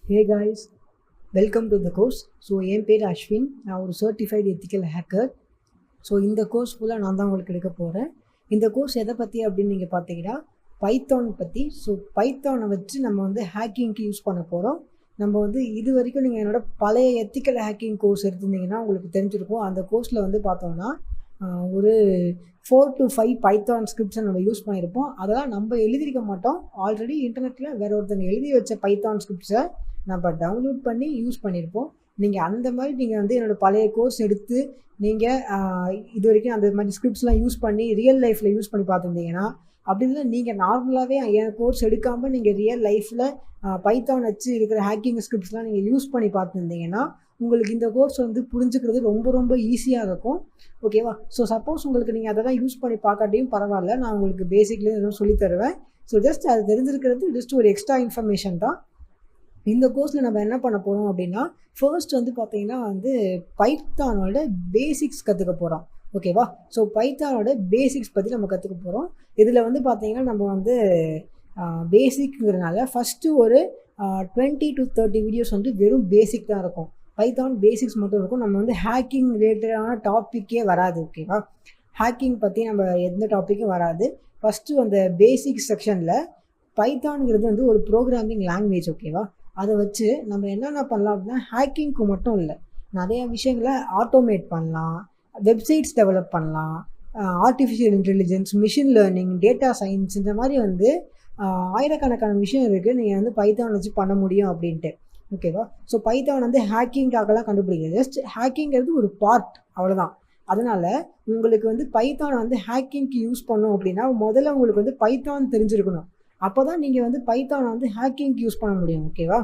Hey guys, welcome to the course. So என் பேர் அஸ்வின். நான் ஒரு சர்டிஃபைடு எத்திக்கல் ஹேக்கர். ஸோ இந்த கோர்ஸ் ஃபுல்லாக நான் தான் உங்களுக்கு எடுக்க போகிறேன். இந்த கோர்ஸ் எதை பற்றி அப்படின்னு நீங்கள் பார்த்தீங்கன்னா பைத்தான் பற்றி. ஸோ பைத்தானை வச்சு நம்ம வந்து ஹேக்கிங்க்கு யூஸ் பண்ண போகிறோம். நம்ம வந்து இது வரைக்கும் நீங்கள் என்னோட பழைய எத்திக்கல் ஹேக்கிங் கோர்ஸ் எடுத்திருந்தீங்கன்னா உங்களுக்கு தெரிஞ்சிருக்கும். அந்த கோர்ஸில் வந்து பார்த்தோம்னா ஒரு 4 to 5 பைத்தான் ஸ்கிரிப்ட்ஸை நம்ம யூஸ் பண்ணியிருப்போம். அதெல்லாம் நம்ம எழுதியிருக்க மாட்டோம். ஆல்ரெடி இன்டர்நெட்டில் வேற ஒருத்தங்க எழுதி வச்ச பைத்தான் ஸ்கிரிப்ட்ஸை நம்ம டவுன்லோட் பண்ணி யூஸ் பண்ணியிருப்போம். நீங்கள் அந்த மாதிரி நீங்கள் வந்து என்னோடய பழைய கோர்ஸ் எடுத்து நீங்கள் இது வரைக்கும் அந்த மாதிரி ஸ்கிரிப்ட்ஸ்லாம் யூஸ் பண்ணி ரியல் லைஃப்பில் யூஸ் பண்ணி பார்த்துருந்தீங்கன்னா, அப்படி இல்லை நீங்கள் நார்மலாகவே என் கோர்ஸ் எடுக்காமல் நீங்கள் ரியல் லைஃப்பில் பைத்தான் வச்சு இருக்கிற ஹேக்கிங் ஸ்கிரிப்ட்ஸ்லாம் நீங்கள் யூஸ் பண்ணி பார்த்துருந்தீங்கன்னா உங்களுக்கு இந்த கோர்ஸ் வந்து புரிஞ்சுக்கிறது ரொம்ப ரொம்ப ஈஸியாக இருக்கும். ஓகேவா? ஸோ சப்போஸ் உங்களுக்கு நீங்கள் அதெல்லாம் யூஸ் பண்ணி பார்க்காட்டியும் பரவாயில்ல, நான் உங்களுக்கு பேசிக்லேயும் எதுவும் சொல்லி தருவேன். ஸோ ஜஸ்ட் அது தெரிஞ்சிருக்கிறது ஜஸ்ட் ஒரு எக்ஸ்ட்ரா இன்ஃபர்மேஷன் தான். இந்த கோர்ஸில் நம்ம என்ன பண்ண போகிறோம் அப்படின்னா, ஃபர்ஸ்ட் வந்து பார்த்தீங்கன்னா வந்து பைத்தானோட பேசிக்ஸ் கற்றுக்க போகிறோம். ஓகேவா? ஸோ பைத்தானோட பேசிக்ஸ் பற்றி நம்ம கற்றுக்க போகிறோம். இதில் வந்து பார்த்தீங்கன்னா நம்ம வந்து பேசிக்ங்கிறதுனால ஃபஸ்ட்டு ஒரு 20 to 30 வீடியோஸ் வந்து வெறும் பேசிக் தான் இருக்கும். பைத்தான் பேசிக்ஸ் மட்டும் இருக்கும். நம்ம வந்து ஹேக்கிங் ரிலேட்டடான டாப்பிக்கே வராது. ஓகேவா? ஹேக்கிங் பற்றி நம்ம எந்த டாப்பிக்கும் வராது. ஃபஸ்ட்டு அந்த பேசிக் செக்ஷனில் பைத்தான்ங்கிறது வந்து ஒரு ப்ரோக்ராமிங் லாங்குவேஜ். ஓகேவா? அதை வச்சு நம்ம என்னென்ன பண்ணலாம் அப்படின்னா, ஹேக்கிங்க்கு மட்டும் இல்லை, நிறைய விஷயங்களை ஆட்டோமேட் பண்ணலாம், வெப்சைட்ஸ் டெவலப் பண்ணலாம், artificial intelligence, machine learning, data science, இந்த மாதிரி வந்து ஆயிரக்கணக்கான விஷயம் இருக்குது நீங்கள் வந்து பைத்தான் வச்சு பண்ண முடியும் அப்படின்ட்டு. ஓகேவா? ஸோ பைத்தான் வந்து ஹேக்கிங்காகலாம் கண்டுபிடிக்கிறது. ஜஸ்ட் ஹேக்கிங்கிறது ஒரு பார்ட், அவ்வளோதான். அதனால் உங்களுக்கு வந்து பைத்தான் வந்து ஹேக்கிங்க்கு யூஸ் பண்ணோம் அப்படின்னா முதல்ல உங்களுக்கு வந்து பைத்தான் தெரிஞ்சிருக்கணும். அப்போ தான் நீங்கள் வந்து பைத்தானை வந்து ஹேக்கிங்க்கு யூஸ் பண்ண முடியும். ஓகேவா?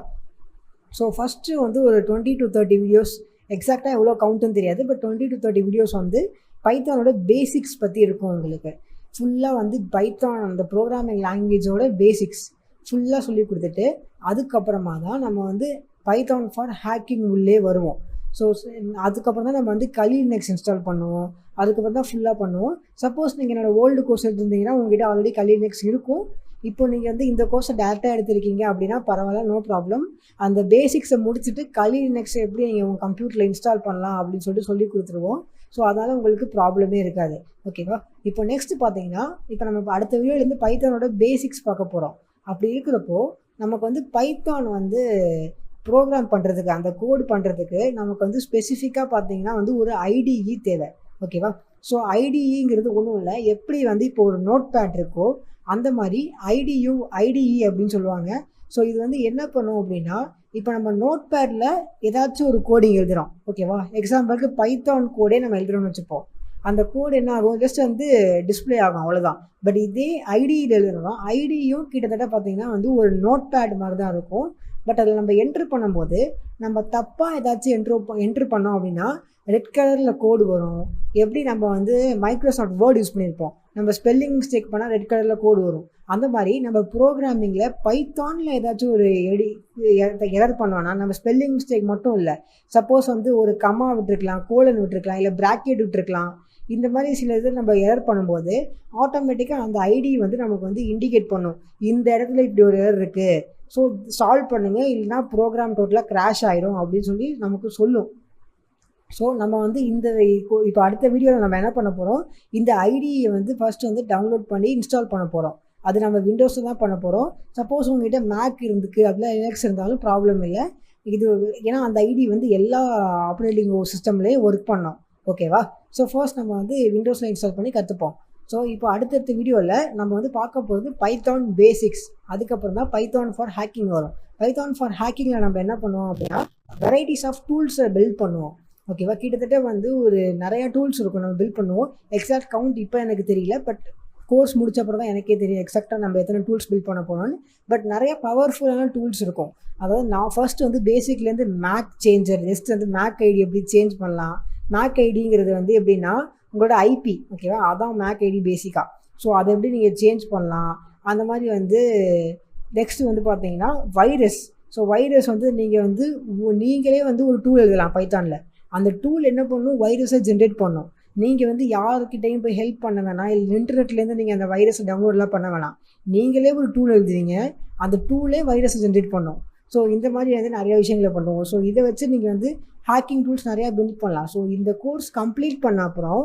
ஸோ ஃபஸ்ட்டு வந்து ஒரு 20 to 30 வீடியோஸ், எக்ஸாக்டாக எவ்வளோ கவுண்ட்டுன்னு தெரியாது, பட் 20 to 30 வீடியோஸ் வந்து பைத்தானோட பேசிக்ஸ் பற்றி இருக்கும். உங்களுக்கு ஃபுல்லாக வந்து பைத்தான் அந்த ப்ரோக்ராமிங் லாங்குவேஜோட பேசிக்ஸ் ஃபுல்லாக சொல்லி கொடுத்துட்டு அதுக்கப்புறமா தான் நம்ம வந்து பைத்தான் ஃபார் ஹேக்கிங் உள்ளே வருவோம். ஸோ அதுக்கப்புறம் தான் நம்ம வந்து கலி லினக்ஸ் இன்ஸ்டால் பண்ணுவோம். அதுக்கப்புறம் தான் ஃபுல்லாக பண்ணுவோம். சப்போஸ் நீங்கள் என்னோடய ஓல்டு கோர்ஸ் எடுத்திருந்தீங்கன்னா உங்கள்கிட்ட ஆல்ரெடி கலி லினக்ஸ் இருக்கும். இப்போ நீங்கள் வந்து இந்த கோர்ஸை டேரெக்டாக எடுத்திருக்கீங்க அப்படின்னா பரவாயில்ல, நோ ப்ராப்ளம். அந்த பேசிக்ஸை முடிச்சுட்டு கலி லினக்ஸை எப்படி நீங்கள் உங்கள் கம்ப்யூட்டரில் இன்ஸ்டால் பண்ணலாம் அப்படின்னு சொல்லிட்டு சொல்லி கொடுத்துருவோம். ஸோ அதனால் உங்களுக்கு ப்ராப்ளமே இருக்காது. ஓகேவா? இப்போ நெக்ஸ்ட் பார்த்தீங்கன்னா, இப்போ நம்ம அடுத்த வீடியோலேருந்து பைத்தானோட பேசிக்ஸ் பார்க்க போகிறோம். அப்படி இருக்கிறப்போ நமக்கு வந்து பைத்தான் வந்து ப்ரோக்ராம் பண்ணுறதுக்கு, அந்த கோடு பண்ணுறதுக்கு நமக்கு வந்து ஸ்பெசிஃபிக்காக பார்த்தீங்கன்னா வந்து ஒரு ஐடிஇ தேவை. ஓகேவா? ஸோ ஐடிஇங்கிறது ஒன்றும் இல்லை, எப்படி வந்து இப்போ ஒரு நோட் பேட் இருக்கோ அந்த மாதிரி ஐடிஇ அப்படின்னு சொல்லுவாங்க. ஸோ இது வந்து என்ன பண்ணும் அப்படின்னா, இப்போ நம்ம நோட் பேடில் ஏதாச்சும் ஒரு கோடிங் எழுதுகிறோம். ஓகேவா? எக்ஸாம்பிளுக்கு பைத்தான் கோடே நம்ம எழுதுகிறோம்னு வச்சுப்போம். அந்த கோடு என்ன ஆகும், ஜஸ்ட் வந்து டிஸ்பிளே ஆகும், அவ்வளோதான். பட் இதே ஐடியில் எழுதுறோம். ஐடியும் கிட்டத்தட்ட பார்த்தீங்கன்னா வந்து ஒரு நோட் பேட் மாதிரி தான் இருக்கும். பட் அதில் நம்ம என்ட்ரு பண்ணும்போது நம்ம தப்பாக ஏதாச்சும் என்ட்ரு பண்ணோம் அப்படின்னா ரெட் கலரில் கோடு வரும். எப்படி நம்ம வந்து மைக்ரோசாஃப்ட் வேர்ட் யூஸ் பண்ணியிருப்போம், நம்ம ஸ்பெல்லிங் மிஸ்டேக் பண்ணால் ரெட் கலரில் கோடு வரும். அந்த மாதிரி நம்ம ப்ரோக்ராமிங்கில் பைத்தானில் ஏதாச்சும் ஒரு எரர் பண்ணோன்னா நம்ம ஸ்பெல்லிங் மிஸ்டேக் மட்டும் இல்லை, சப்போஸ் வந்து ஒரு கமா விட்டுருக்கலாம், கோலன் விட்டுருக்கலாம், இல்லை ப்ராக்கெட் விட்டுருக்கலாம். இந்த மாதிரி சில இது நம்ம எரர் பண்ணும்போது ஆட்டோமேட்டிக்காக அந்த ஐடி வந்து நமக்கு வந்து இண்டிகேட் பண்ணும், இந்த இடத்துல இப்படி ஒரு எரர் இருக்குது, ஸோ சால்வ் பண்ணுங்கள், இல்லைனா ப்ரோக்ராம் டோட்டலாக கிராஷ் ஆயிரும் அப்படின்னு சொல்லி நமக்கு சொல்லும். ஸோ நம்ம வந்து இப்போ அடுத்த வீடியோவில் நம்ம என்ன பண்ண போகிறோம், இந்த ஐடியை வந்து ஃபஸ்ட்டு வந்து டவுன்லோட் பண்ணி இன்ஸ்டால் பண்ண போகிறோம். அது நம்ம விண்டோஸில் தான் பண்ண போகிறோம். சப்போஸ் உங்கள்கிட்ட மேக் இருந்துக்கு அப்படிலாம் லினக்ஸ் இருந்தாலும் ப்ராப்ளம் இல்லை. இது ஏன்னா அந்த ஐடி வந்து எல்லா ஆப்ரேட்டிங் சிஸ்டம்லேயும் ஒர்க் பண்ணோம். ஓகேவா? ஸோ ஃபர்ஸ்ட் நம்ம வந்து விண்டோஸில் இன்ஸ்டால் பண்ணி கற்றுப்போம். ஸோ இப்போ அடுத்தடுத்த வீடியோவில் நம்ம வந்து பார்க்க போகிறது பைத்தான் பேசிக்ஸ். அதுக்கப்புறம் தான் பைத்தான் ஃபார் ஹேக்கிங் வரும். பைத்தான் ஃபார் ஹேக்கிங்கில் நம்ம என்ன பண்ணுவோம் அப்படின்னா வெரைட்டிஸ் ஆஃப் டூல்ஸை பில்ட் பண்ணுவோம். ஓகேவா? கிட்டத்தட்ட வந்து ஒரு நிறையா டூல்ஸ் இருக்கும் நம்ம பில்ட் பண்ணுவோம். எக்ஸாக்ட் கவுண்ட் இப்போ எனக்கு தெரியல, பட் கோர்ஸ் முடிச்சப்பறம் தான் எனக்கே தெரியும் எக்ஸாக்டாக நம்ம எத்தனை டூல்ஸ் பில்ட் பண்ண போகிறோம்னு. பட் நிறைய பவர்ஃபுல்லான டூல்ஸ் இருக்கும். அதாவது நான் ஃபர்ஸ்ட் வந்து பேசிக்லேருந்து மேக் சேஞ்சர், ஜஸ்ட் வந்து மேக் ஐடி எப்படி சேஞ்ச் பண்ணலாம். மேக் ஐடிங்கிறது வந்து எப்படின்னா உங்களோட ஐபி. ஓகேவா? அதான் மேக் ஐடி பேசிக்காக. ஸோ அதை எப்படி நீங்கள் சேஞ்ச் பண்ணலாம், அந்த மாதிரி வந்து. நெக்ஸ்ட் வந்து பார்த்தீங்கன்னா வைரஸ். ஸோ வைரஸ் வந்து நீங்கள் வந்து நீங்களே வந்து ஒரு டூல் எழுதலாம் பைத்தானில். அந்த டூல் என்ன பண்ணும், வைரஸை ஜென்ரேட் பண்ணும். நீங்கள் வந்து யாருக்கிட்டையும் போய் ஹெல்ப் பண்ண வேணாம், இல்லை இன்டர்நெட்லேருந்து நீங்கள் அந்த வைரஸை டவுன்லோட்லாம் பண்ண வேணாம். நீங்களே ஒரு டூல் எழுதுவீங்க, அந்த டூலே வைரஸை ஜென்ரேட் பண்ணும். ஸோ இந்த மாதிரி வந்து நிறைய விஷயங்களை பண்ணுவோம். ஸோ இதை வச்சு நீங்கள் வந்து ஹேக்கிங் டூல்ஸ் நிறையா பில்ட் பண்ணலாம். ஸோ இந்த கோர்ஸ் கம்ப்ளீட் பண்ண அப்புறம்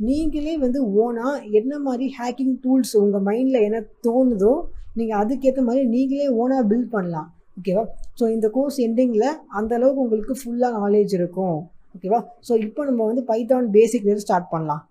நீங்களே வந்து ஓனாக என்ன மாதிரி ஹேக்கிங் டூல்ஸ் உங்கள் மைண்டில் என்ன தோணுதோ நீங்கள் அதுக்கேற்ற மாதிரி நீங்களே ஓனாக பில்ட் பண்ணலாம். ஓகேவா? ஸோ இந்த கோர்ஸ் எண்டிங்கில் அந்தளவுக்கு உங்களுக்கு ஃபுல்லாக நாலேஜ் இருக்கும். ஓகேவா? ஸோ இப்போ நம்ம வந்து பைத்தான் பேசிக்லேருந்து ஸ்டார்ட் பண்ணலாம்.